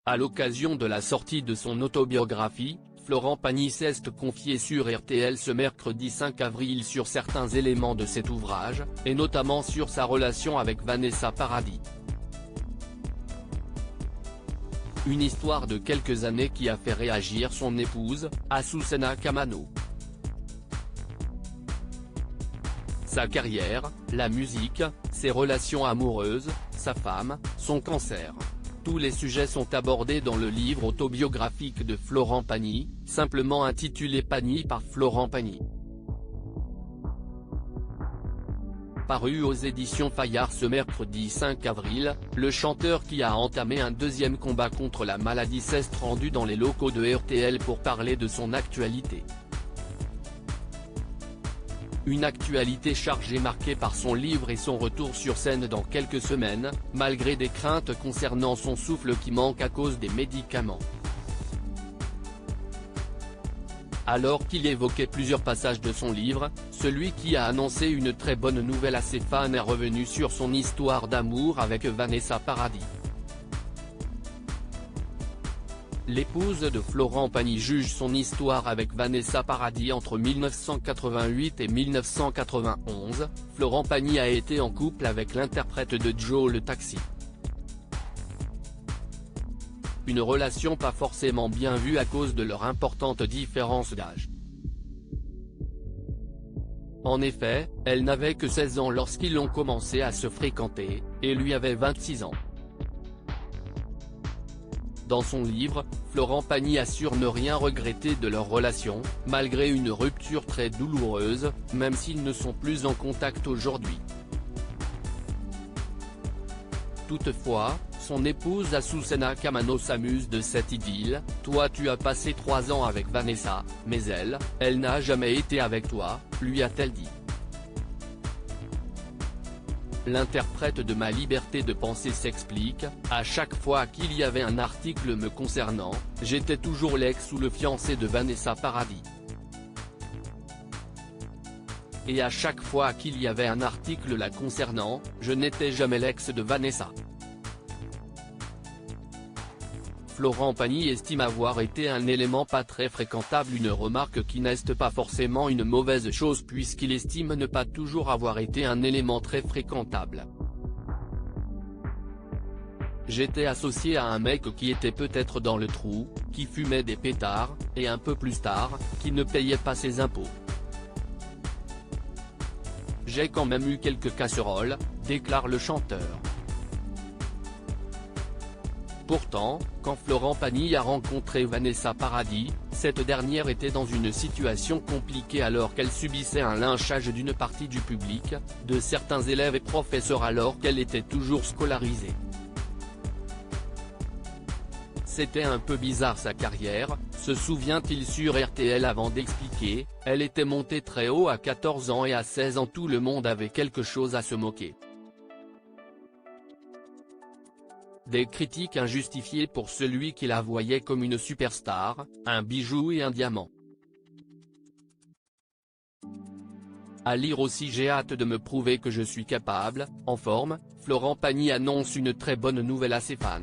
À l'occasion de la sortie de son autobiographie, Florent Pagny s'est confié sur RTL ce mercredi 5 avril sur certains éléments de cet ouvrage, et notamment sur sa relation avec Vanessa Paradis. Une histoire de quelques années qui a fait réagir son épouse, Azucena Kamano. Sa carrière, la musique, ses relations amoureuses, sa femme, son cancer. Tous les sujets sont abordés dans le livre autobiographique de Florent Pagny, simplement intitulé Pagny par Florent Pagny. Paru aux éditions Fayard ce mercredi 5 avril, le chanteur qui a entamé un deuxième combat contre la maladie s'est rendu dans les locaux de RTL pour parler de son actualité. Une actualité chargée marquée par son livre et son retour sur scène dans quelques semaines, malgré des craintes concernant son souffle qui manque à cause des médicaments. Alors qu'il évoquait plusieurs passages de son livre, celui qui a annoncé une très bonne nouvelle à ses fans est revenu sur son histoire d'amour avec Vanessa Paradis. L'épouse de Florent Pagny juge son histoire avec Vanessa Paradis entre 1988 et 1991, Florent Pagny a été en couple avec l'interprète de Joe le Taxi. Une relation pas forcément bien vue à cause de leur importante différence d'âge. En effet, elle n'avait que 16 ans lorsqu'ils ont commencé à se fréquenter, et lui avait 26 ans. Dans son livre, Florent Pagny assure ne rien regretter de leur relation, malgré une rupture très douloureuse, même s'ils ne sont plus en contact aujourd'hui. Toutefois, son épouse Azucena Kamano s'amuse de cette idylle. « Toi tu as passé 3 ans avec Vanessa, mais elle n'a jamais été avec toi », lui a-t-elle dit. L'interprète de Ma liberté de penser s'explique, « À chaque fois qu'il y avait un article me concernant, j'étais toujours l'ex ou le fiancé de Vanessa Paradis. Et à chaque fois qu'il y avait un article la concernant, je n'étais jamais l'ex de Vanessa. » Florent Pagny estime avoir été un élément pas très fréquentable, une remarque qui n'est pas forcément une mauvaise chose puisqu'il estime ne pas toujours avoir été un élément très fréquentable. J'étais associé à un mec qui était peut-être dans le trou, qui fumait des pétards, et un peu plus tard, qui ne payait pas ses impôts. J'ai quand même eu quelques casseroles, déclare le chanteur. Pourtant, quand Florent Pagny a rencontré Vanessa Paradis, cette dernière était dans une situation compliquée alors qu'elle subissait un lynchage d'une partie du public, de certains élèves et professeurs alors qu'elle était toujours scolarisée. C'était un peu bizarre sa carrière, se souvient-il sur RTL avant d'expliquer, elle était montée très haut à 14 ans et à 16 ans tout le monde avait quelque chose à se moquer. Des critiques injustifiées pour celui qui la voyait comme une superstar, un bijou et un diamant. À lire aussi J'ai hâte de me prouver que je suis capable, en forme, Florent Pagny annonce une très bonne nouvelle à ses fans.